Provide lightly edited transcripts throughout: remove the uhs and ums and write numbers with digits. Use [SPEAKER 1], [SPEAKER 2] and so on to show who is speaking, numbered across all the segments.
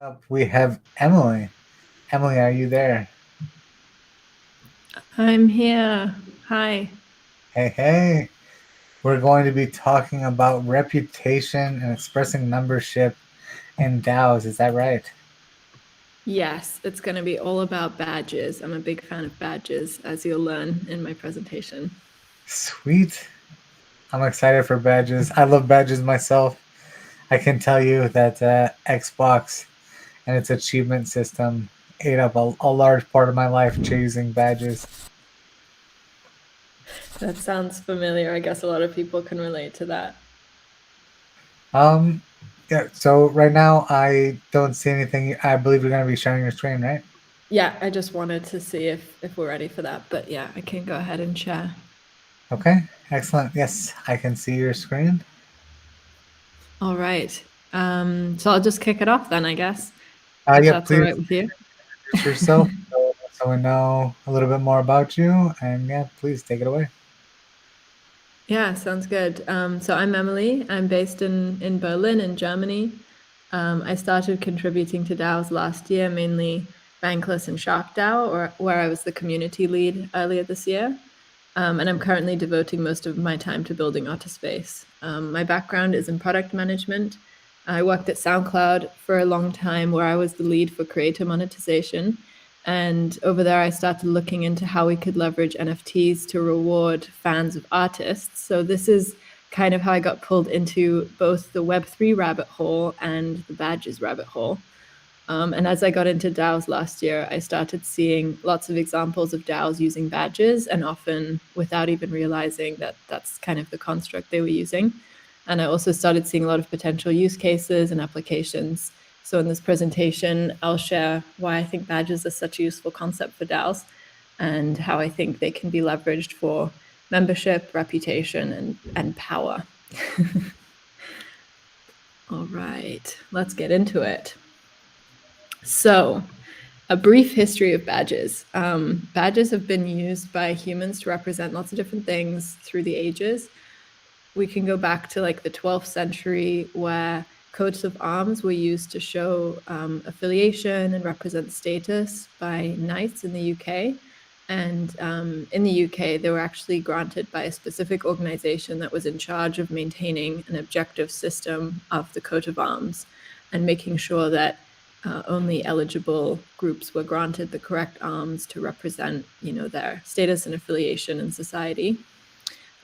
[SPEAKER 1] Up, we have Emily. Emily, are you there?
[SPEAKER 2] I'm here. Hi.
[SPEAKER 1] Hey, hey. We're going to be talking about reputation and expressing membership in DAOs. Is that right?
[SPEAKER 2] Yes, it's going to be all about badges. I'm a big fan of badges, as you'll learn in my presentation.
[SPEAKER 1] Sweet. I'm excited for badges. I love badges myself. I can tell you that Xbox and its achievement system ate up a large part of my life chasing badges.
[SPEAKER 2] That sounds familiar. I guess a lot of people can relate to that.
[SPEAKER 1] Um, yeah, so right now I don't see anything. I believe you're going to be sharing your screen, right?
[SPEAKER 2] Yeah, I just wanted to see if we're ready for that. But yeah, I can go ahead and share.
[SPEAKER 1] Okay, excellent. Yes, I can see your screen.
[SPEAKER 2] All right. So I'll just kick it off then, I guess, if
[SPEAKER 1] Yeah,
[SPEAKER 2] that's all
[SPEAKER 1] please
[SPEAKER 2] right with you.
[SPEAKER 1] introduce yourself so we know a little bit more about you. And yeah, please take it away.
[SPEAKER 2] Yeah, sounds good. So I'm Emily. I'm based in Berlin, in Germany. I started contributing to DAOs last year, mainly Bankless and Shark DAO, or where I was the community lead earlier this year. And I'm currently devoting most of my time to building Otterspace. My background is in product management. I worked at SoundCloud for a long time, where I was the lead for creator monetization. And over there, I started looking into how we could leverage NFTs to reward fans of artists. So this is kind of how I got pulled into both the Web3 rabbit hole and the badges rabbit hole. And as I got into DAOs last year, I started seeing lots of examples of DAOs using badges, and often without even realizing that that's kind of the construct they were using. And I also started seeing a lot of potential use cases and applications. So in this presentation, I'll share why I think badges are such a useful concept for DAOs and how I think they can be leveraged for membership, reputation, and power. All right, let's get into it. So, a brief history of badges. Badges have been used by humans to represent lots of different things through the ages. We can go back to like the 12th century, where coats of arms were used to show affiliation and represent status by knights in the UK. And in the UK, they were actually granted by a specific organization that was in charge of maintaining an objective system of the coat of arms and making sure that only eligible groups were granted the correct arms to represent, their status and affiliation in society.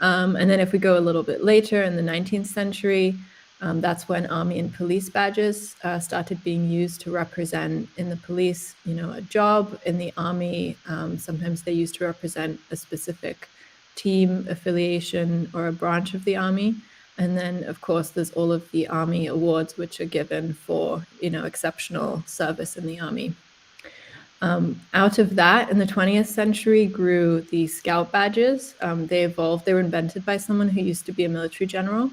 [SPEAKER 2] And then if we go a little bit later in the 19th century, that's when army and police badges started being used to represent in the police, a job. In the army, sometimes they used to represent a specific team affiliation or a branch of the army. And then, of course, there's all of the army awards, which are given for, exceptional service in the army. Out of that, in the 20th century, grew the scout badges. They evolved. They were invented by someone who used to be a military general.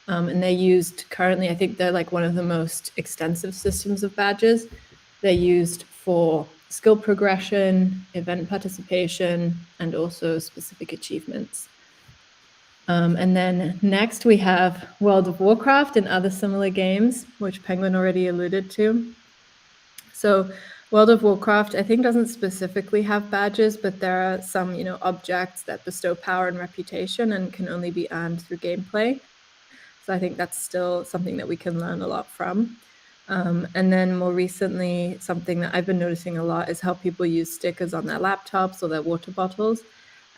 [SPEAKER 2] And they're used currently, I think they're like one of the most extensive systems of badges. They're used for skill progression, event participation, and also specific achievements. And then next we have World of Warcraft and other similar games, which Penguin already alluded to. So World of Warcraft, I think, doesn't specifically have badges, but there are some, objects that bestow power and reputation and can only be earned through gameplay. So I think that's still something that we can learn a lot from. And then more recently, something that I've been noticing a lot is how people use stickers on their laptops or their water bottles.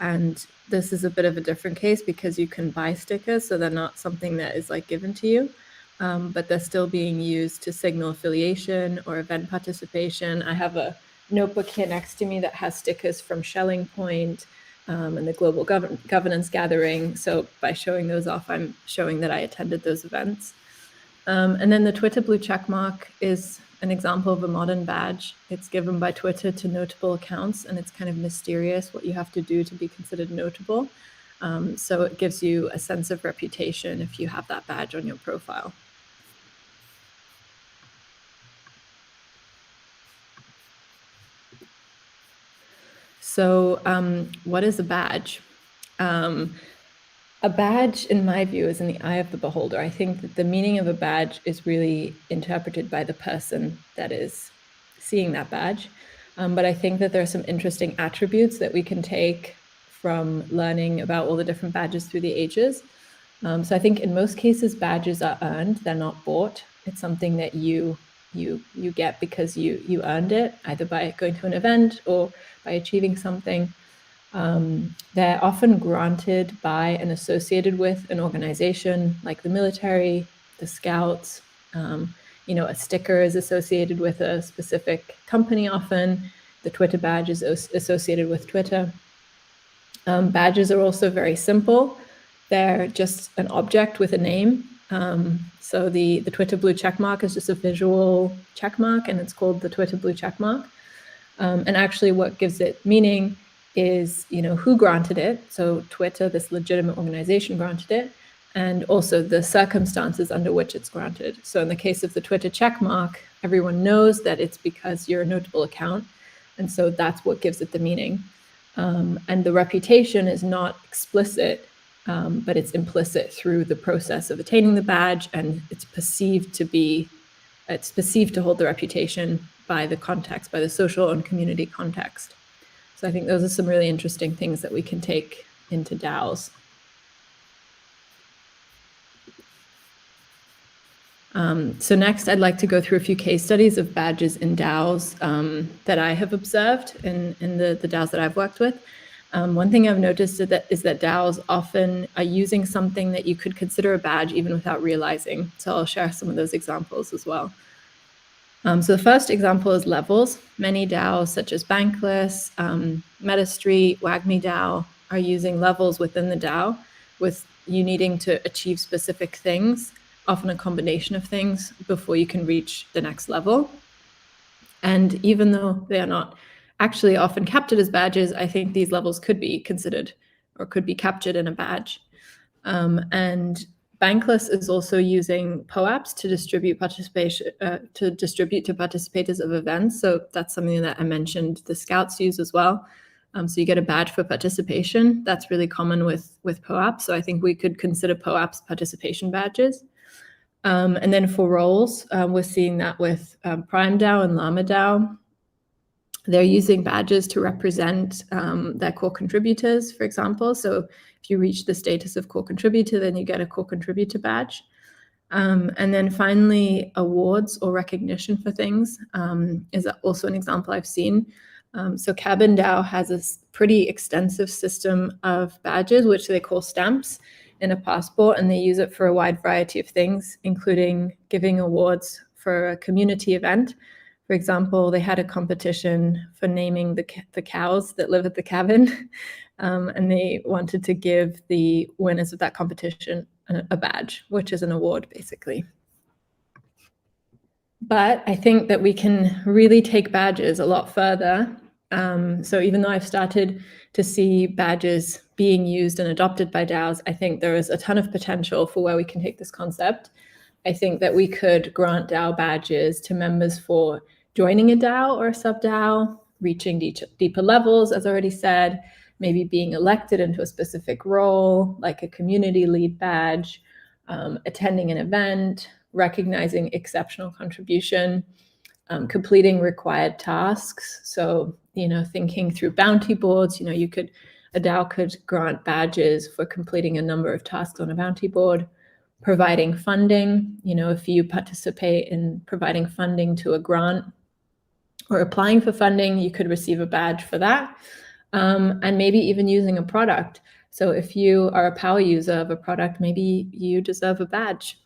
[SPEAKER 2] And this is a bit of a different case because you can buy stickers, so they're not something that is like given to you. But they're still being used to signal affiliation or event participation. I have a notebook here next to me that has stickers from Shelling Point and the Global Governance Gathering. So by showing those off, I'm showing that I attended those events. And then the Twitter blue checkmark is an example of a modern badge. It's given by Twitter to notable accounts, and it's kind of mysterious what you have to do to be considered notable. So it gives you a sense of reputation if you have that badge on your profile. So, what is a badge? Um, A badge, in my view, is in the eye of the beholder. I think that the meaning of a badge is really interpreted by the person that is seeing that badge. But I think that there are some interesting attributes that we can take from learning about all the different badges through the ages. So I think in most cases, badges are earned; they're not bought. It's something that you get because you earned it, either by going to an event or by achieving something. They're often granted by and associated with an organization like the military, the Scouts. A sticker is associated with a specific company often. The Twitter badge is associated with Twitter. Badges are also very simple. They're just an object with a name. So the Twitter blue checkmark is just a visual checkmark, and it's called the Twitter blue checkmark. And actually what gives it meaning is, who granted it. So Twitter, this legitimate organization, granted it, and also the circumstances under which it's granted. So in the case of the Twitter checkmark, everyone knows that it's because you're a notable account. And so that's what gives it the meaning. And the reputation is not explicit, but it's implicit through the process of attaining the badge, and it's perceived to hold the reputation by the context, by the social and community context. So I think those are some really interesting things that we can take into DAOs. So next, I'd like to go through a few case studies of badges in DAOs that I have observed in the DAOs that I've worked with. One thing I've noticed is that DAOs often are using something that you could consider a badge even without realizing. So I'll share some of those examples as well. So the first example is levels. Many DAOs, such as Bankless, MetaStreet, WagMeDAO, are using levels within the DAO, with you needing to achieve specific things, often a combination of things, before you can reach the next level. And even though they are not actually often captured as badges, I think these levels could be considered or could be captured in a badge. And Bankless is also using POAPs to distribute to participators of events. So that's something that I mentioned the Scouts use as well. So you get a badge for participation. That's really common with POAPs. So I think we could consider POAPs participation badges. And then for roles, we're seeing that with PrimeDAO and LlamaDAO. They're using badges to represent their core contributors, for example. So if you reach the status of core contributor, then you get a core contributor badge. And then finally, awards or recognition for things is also an example I've seen. So Cabin DAO has a pretty extensive system of badges, which they call stamps, in a passport, and they use it for a wide variety of things, including giving awards for a community event. For example, they had a competition for naming the cows that live at the cabin, and they wanted to give the winners of that competition a badge, which is an award, basically. But I think that we can really take badges a lot further. So even though I've started to see badges being used and adopted by DAOs, I think there is a ton of potential for where we can take this concept. I think that we could grant DAO badges to members for joining a DAO or a sub-DAO, reaching deeper levels, as I already said, maybe being elected into a specific role, like a community lead badge, attending an event, recognizing exceptional contribution, completing required tasks. So, thinking through bounty boards, a DAO could grant badges for completing a number of tasks on a bounty board. Providing funding, if you participate in providing funding to a grant or applying for funding, you could receive a badge for that. And maybe even using a product. So if you are a power user of a product, maybe you deserve a badge.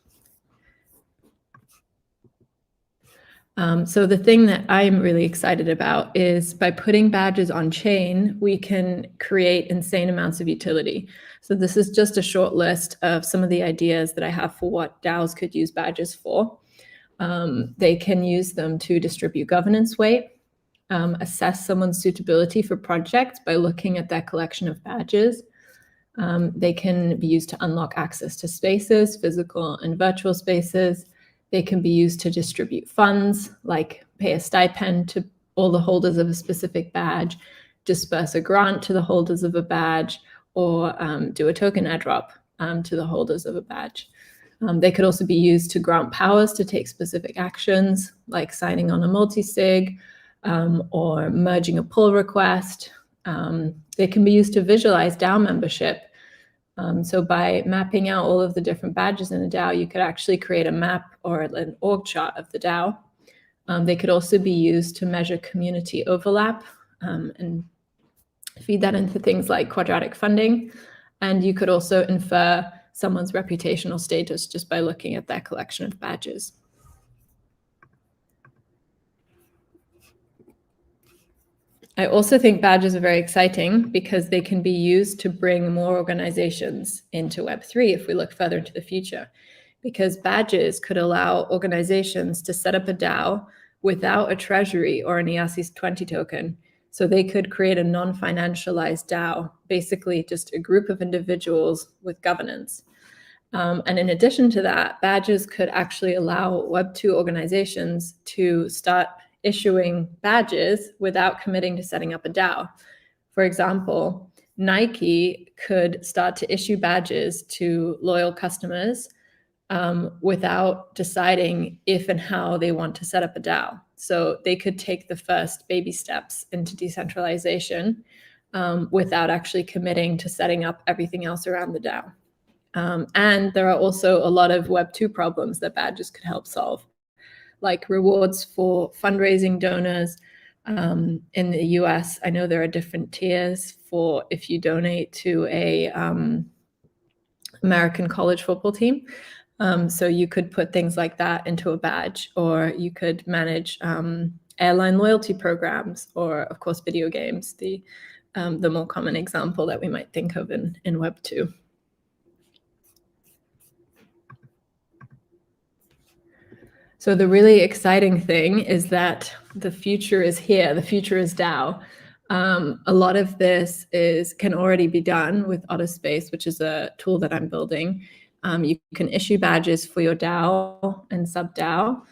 [SPEAKER 2] So the thing that I'm really excited about is by putting badges on chain, we can create insane amounts of utility. So this is just a short list of some of the ideas that I have for what DAOs could use badges for. They can use them to distribute governance weight, assess someone's suitability for projects by looking at their collection of badges. They can be used to unlock access to spaces, physical and virtual spaces. They can be used to distribute funds, like pay a stipend to all the holders of a specific badge, disperse a grant to the holders of a badge, or do a token airdrop. to the holders of a badge. They could also be used to grant powers to take specific actions, like signing on a multi-sig or merging a pull request. They can be used to visualize DAO membership. So by mapping out all of the different badges in a DAO, you could actually create a map or an org chart of the DAO. They could also be used to measure community overlap and feed that into things like quadratic funding. And you could also infer someone's reputational status just by looking at their collection of badges. I also think badges are very exciting because they can be used to bring more organizations into Web3 if we look further into the future. Because badges could allow organizations to set up a DAO without a treasury or an ERC20 token. So they could create a non-financialized DAO, basically just a group of individuals with governance. And in addition to that, badges could actually allow Web2 organizations to start issuing badges without committing to setting up a DAO. For example, Nike could start to issue badges to loyal customers without deciding if and how they want to set up a DAO. So they could take the first baby steps into decentralization without actually committing to setting up everything else around the DAO. And there are also a lot of Web2 problems that badges could help solve, like rewards for fundraising donors. In the US, I know there are different tiers for if you donate to a American college football team. So you could put things like that into a badge, or you could manage airline loyalty programs, or of course video games, the more common example that we might think of in Web 2. So the really exciting thing is that the future is here. The future is DAO. A lot of this can already be done with Autospace, which is a tool that I'm building. You can issue badges for your DAO and sub-DAO,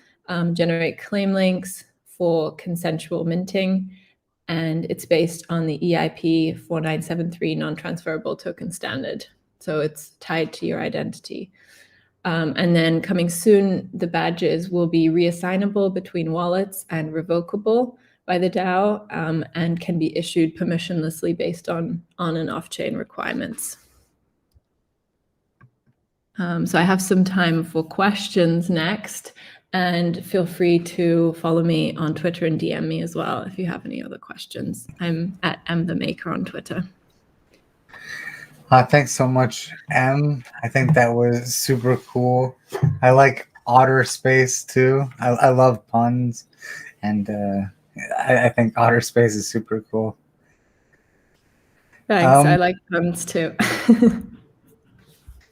[SPEAKER 2] generate claim links for consensual minting, and it's based on the EIP 4973 non-transferable token standard. So it's tied to your identity. And then coming soon, the badges will be reassignable between wallets and revocable by the DAO, and can be issued permissionlessly based on and off-chain requirements. So I have some time for questions next, and feel free to follow me on Twitter and DM me as well if you have any other questions. I'm at mthemaker on Twitter.
[SPEAKER 1] Thanks so much, Em. I think that was super cool. I like Otter Space too. I love puns, and I think Otter Space is super cool.
[SPEAKER 2] Thanks. I like puns too.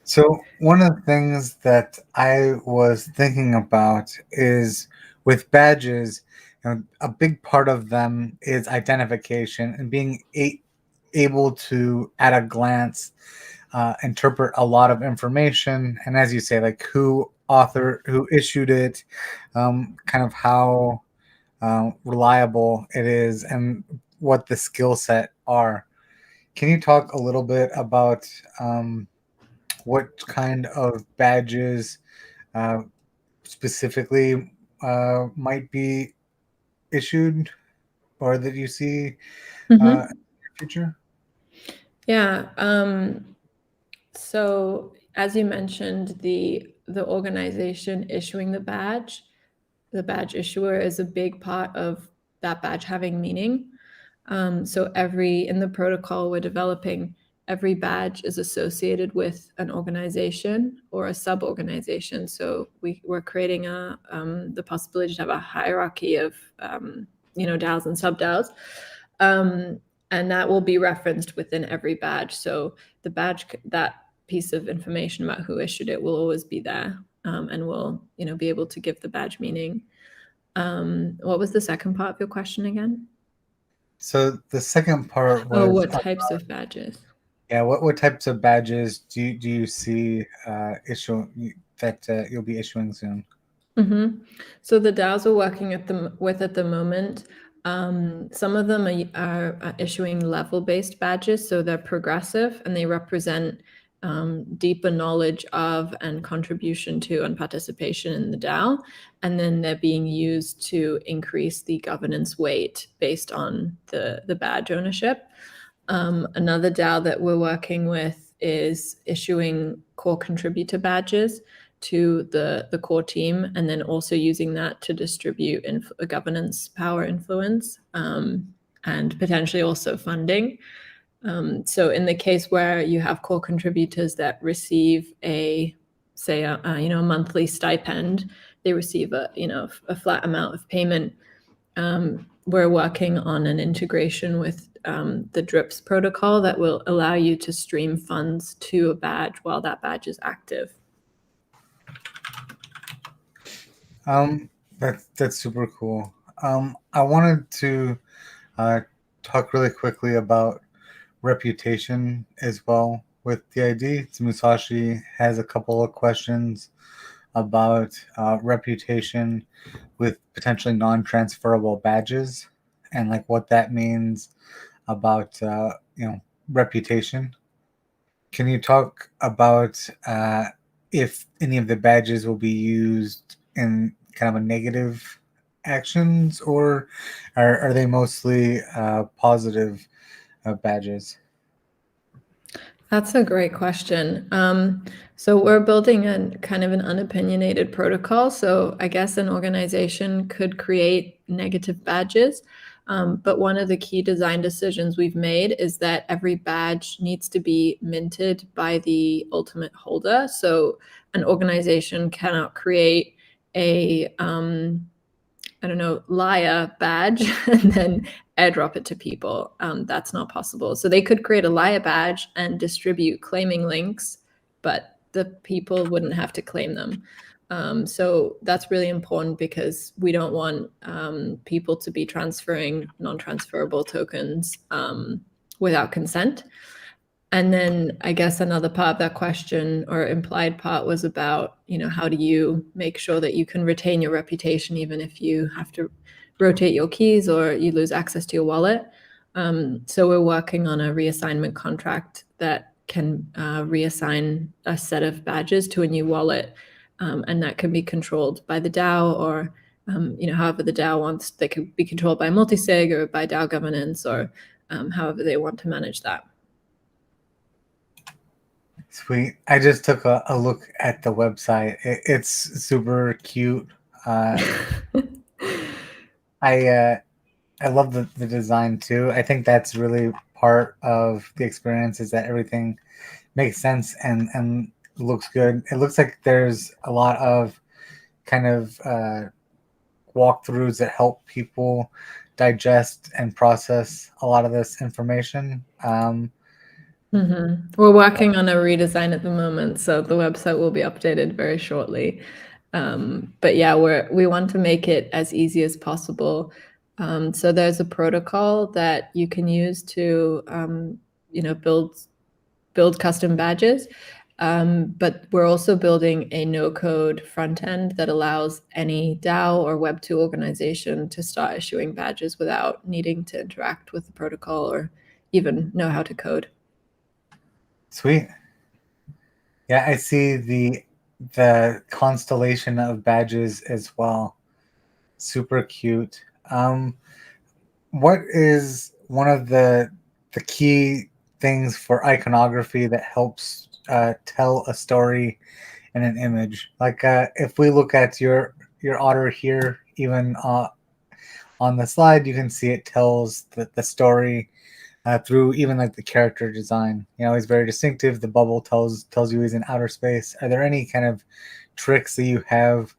[SPEAKER 1] So one of the things that I was thinking about is with badges, a big part of them is identification and being able to, at a glance, interpret a lot of information. And as you say, like who issued it, kind of how reliable it is, and what the skill set are. Can you talk a little bit about what kind of badges specifically might be issued, or that you see in the future?
[SPEAKER 2] Yeah. So as you mentioned, the organization issuing the badge issuer is a big part of that badge having meaning. So in the protocol we're developing, every badge is associated with an organization or a sub-organization. So we're creating the possibility to have a hierarchy of DAOs and sub-DAOs. And that will be referenced within every badge. So the badge, that piece of information about who issued it, will always be there, and will be able to give the badge meaning. What was the second part of your question again?
[SPEAKER 1] So the second part was,
[SPEAKER 2] what types of badges?
[SPEAKER 1] Yeah, what types of badges do you see that you'll be issuing soon?
[SPEAKER 2] So the DAOs we're working at the moment, some of them are issuing level-based badges, so they're progressive and they represent deeper knowledge of and contribution to and participation in the DAO, and then they're being used to increase the governance weight based on the badge ownership. Another DAO that we're working with is issuing core contributor badges to the core team, and then also using that to distribute governance power influence, and potentially also funding. So in the case where you have core contributors that receive a monthly stipend, they receive a flat amount of payment. We're working on an integration with the DRIPS protocol that will allow you to stream funds to a badge while that badge is active.
[SPEAKER 1] That's super cool. I wanted to talk really quickly about reputation as well with the ID. Musashi has a couple of questions about reputation with potentially non-transferable badges and like what that means about reputation. Can you talk about if any of the badges will be used in kind of a negative actions, or are they mostly positive badges?
[SPEAKER 2] That's a great question. So we're building a kind of an unopinionated protocol. So I guess an organization could create negative badges. But one of the key design decisions we've made is that every badge needs to be minted by the ultimate holder. So an organization cannot create a Laya badge and then airdrop it to people. That's not possible. So they could create a Laya badge and distribute claiming links, but the people wouldn't have to claim them. So that's really important because we don't want people to be transferring non-transferable tokens without consent. And then I guess another part of that question, or implied part, was about, how do you make sure that you can retain your reputation even if you have to rotate your keys or you lose access to your wallet? So we're working on a reassignment contract that can reassign a set of badges to a new wallet, and that can be controlled by the DAO or however the DAO wants. They could be controlled by multisig or by DAO governance, or however they want to manage that.
[SPEAKER 1] Sweet. I just took a look at the website. It's super cute. I love the design too. I think that's really part of the experience, is that everything makes sense and looks good. It looks like there's a lot of kind of walkthroughs that help people digest and process a lot of this information.
[SPEAKER 2] We're working on a redesign at the moment, so the website will be updated very shortly. But yeah, we want to make it as easy as possible. So there's a protocol that you can use to build custom badges. But we're also building a no-code front end that allows any DAO or Web2 organization to start issuing badges without needing to interact with the protocol or even know how to code.
[SPEAKER 1] Sweet. Yeah, I see the constellation of badges as well. Super cute. What is one of the key things for iconography that helps tell a story in an image? Like if we look at your otter here, even on the slide, you can see it tells the story through even like the character design. He's very distinctive. The bubble tells you he's in outer space. Are there any kind of tricks that you have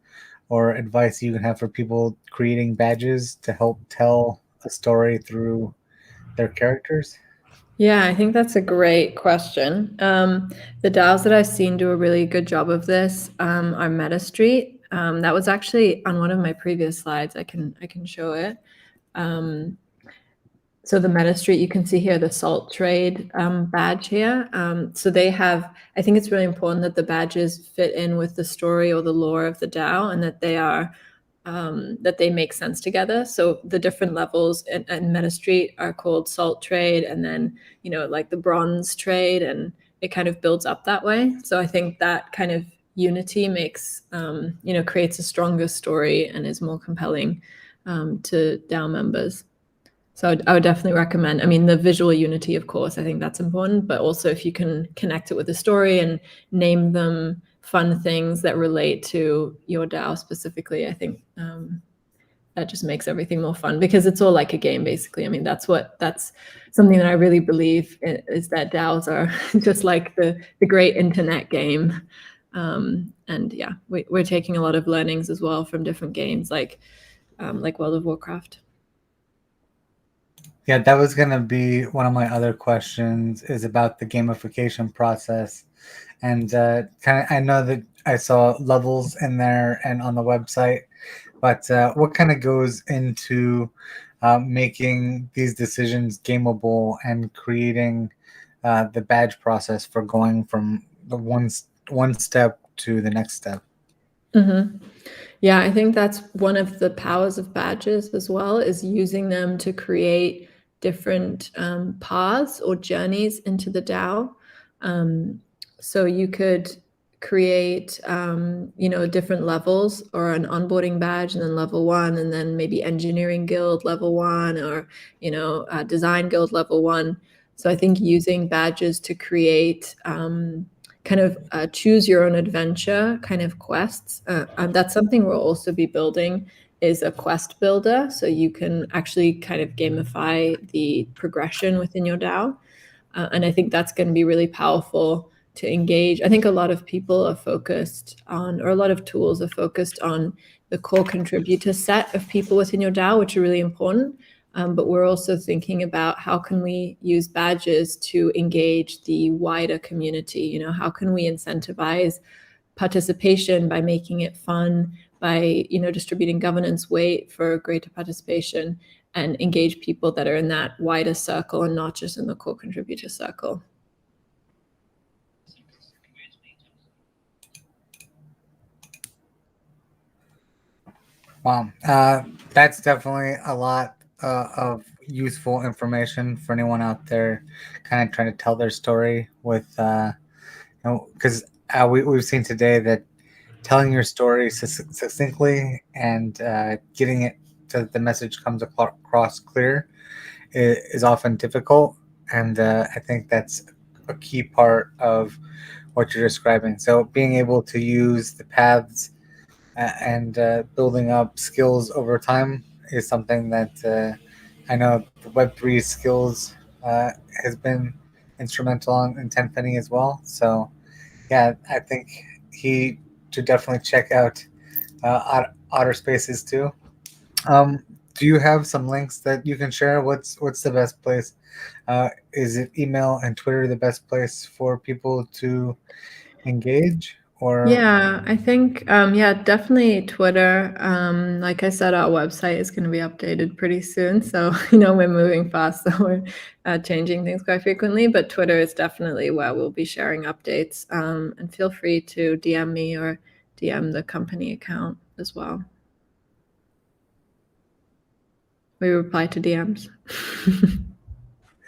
[SPEAKER 1] or advice you can have for people creating badges to help tell a story through their characters?
[SPEAKER 2] Yeah, I think that's a great question. The DAOs that I've seen do a really good job of this are MetaStreet. That was actually on one of my previous slides. I can show it. So the MetaStreet, you can see here the Salt Trade badge here. So they have, I think it's really important that the badges fit in with the story or the lore of the DAO, and that they are, that they make sense together. So the different levels in MetaStreet are called Salt Trade, and then, like the Bronze Trade, and it kind of builds up that way. So I think that kind of unity makes, creates a stronger story and is more compelling to DAO members. So I would definitely recommend, I mean, the visual unity, of course, I think that's important, but also if you can connect it with a story and name them fun things that relate to your DAO specifically, I think that just makes everything more fun, because it's all like a game, basically. I mean, that's something that I really believe is that DAOs are just like the great internet game. And yeah, we're taking a lot of learnings as well from different games like World of Warcraft.
[SPEAKER 1] Yeah, that was going to be one of my other questions, is about the gamification process. And I know that I saw levels in there and on the website, but what kind of goes into making these decisions gameable and creating the badge process for going from the one step to the next step?
[SPEAKER 2] Mm-hmm. Yeah, I think that's one of the powers of badges as well, is using them to create different paths or journeys into the DAO. So you could create, different levels, or an onboarding badge, and then level 1, and then maybe engineering guild level 1, or, design guild level 1. So I think using badges to create kind of choose your own adventure kind of quests. That's something we'll also be building, is a quest builder. So you can actually kind of gamify the progression within your DAO. And I think that's going to be really powerful to engage. I think a lot of people are focused on, or a lot of tools are focused on, the core contributor set of people within your DAO, which are really important. But we're also thinking about how can we use badges to engage the wider community? How can we incentivize participation by making it fun, by distributing governance weight for greater participation, and engage people that are in that wider circle and not just in the core contributor circle.
[SPEAKER 1] Wow, that's definitely a lot of useful information for anyone out there, kind of trying to tell their story with, because we've seen today that telling your story succinctly and getting it so that the message comes across clear is often difficult, and I think that's a key part of what you're describing. So being able to use the paths and building up skills over time is something that I know the Web3 skills has been instrumental in Tenpenny as well. So yeah, I think he should definitely check out Otter Spaces too. Do you have some links that you can share? What's the best place? Is it email and Twitter the best place for people to engage? Or
[SPEAKER 2] Yeah, I think, definitely Twitter. Like I said, our website is going to be updated pretty soon. So, we're moving fast. So we're changing things quite frequently. But Twitter is definitely where we'll be sharing updates. And feel free to DM me or DM the company account as well. We reply to DMs.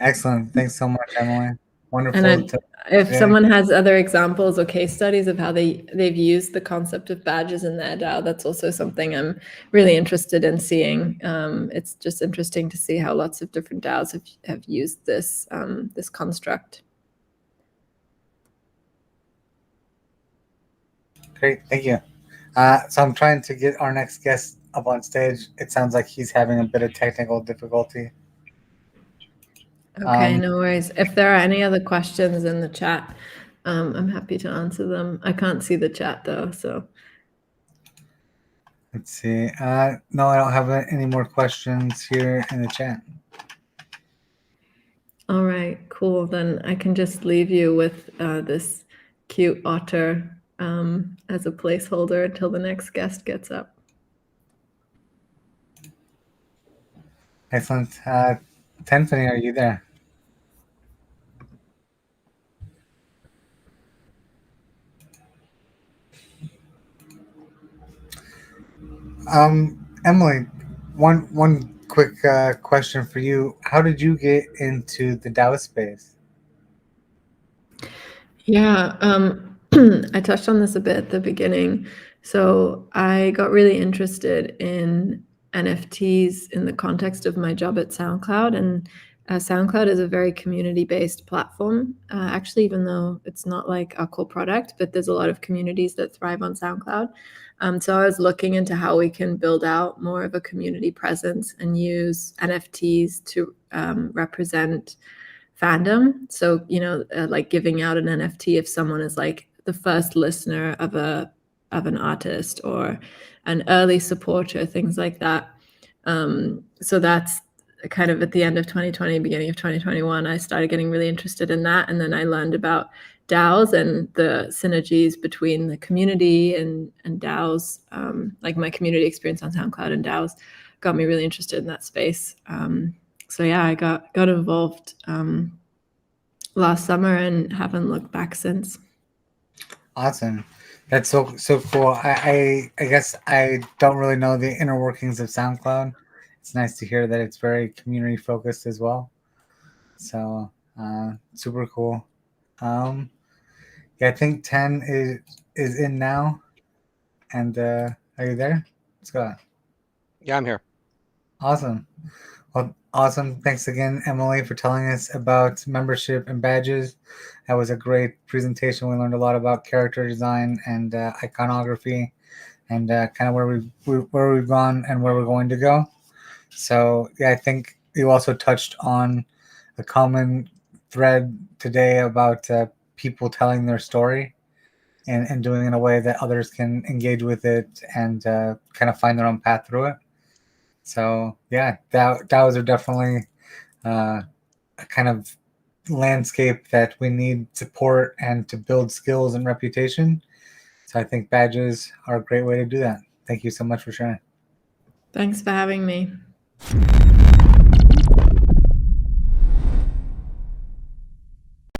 [SPEAKER 1] excellent. Thanks so much, Emily. Wonderful.
[SPEAKER 2] And if
[SPEAKER 1] today.
[SPEAKER 2] someone has other examples or case studies of how they've used the concept of badges in their DAO, that's also something I'm really interested in seeing. It's just interesting to see how lots of different DAOs have used this this construct.
[SPEAKER 1] Great, thank you. So I'm trying to get our next guest up on stage. It sounds like he's having a bit of technical difficulty.
[SPEAKER 2] Okay, no worries. If there are any other questions in the chat, I'm happy to answer them. I can't see the chat though, so.
[SPEAKER 1] Let's see. No, I don't have any more questions here in the chat.
[SPEAKER 2] All right, cool. Then I can just leave you with this cute otter as a placeholder until the next guest gets up.
[SPEAKER 1] Excellent. Tenpenny, are you there? Emily, one quick question for you. How did you get into the DAO space?
[SPEAKER 2] Yeah, I touched on this a bit at the beginning. So I got really interested in NFTs in the context of my job at SoundCloud, and SoundCloud is a very community-based platform. Actually, even though it's not like our core product, but there's a lot of communities that thrive on SoundCloud. So I was looking into how we can build out more of a community presence and use NFTs to represent fandom. So, like giving out an NFT if someone is like the first listener of an artist or an early supporter, things like that. So that's kind of at the end of 2020, beginning of 2021, I started getting really interested in that. And then I learned about DAOs and the synergies between the community and DAOs. Like my community experience on SoundCloud and DAOs got me really interested in that space. So yeah, I got involved last summer and haven't looked back since.
[SPEAKER 1] Awesome. That's so cool. I guess I don't really know the inner workings of SoundCloud. It's nice to hear that it's very community focused as well. So super cool. Um, yeah, I think 10 is in now. And are you there, Scott?
[SPEAKER 3] Yeah, I'm here.
[SPEAKER 1] Awesome. Well, awesome. Thanks again, Emily, for telling us about membership and badges. That was a great presentation. We learned a lot about character design and iconography, and kind of where we've gone and where we're going to go. So yeah, I think you also touched on a common thread today about people telling their story and doing it in a way that others can engage with it and kind of find their own path through it. So yeah, DAOs are definitely a kind of landscape that we need support and to build skills and reputation. So I think badges are a great way to do that. Thank you so much for sharing.
[SPEAKER 2] Thanks for having me.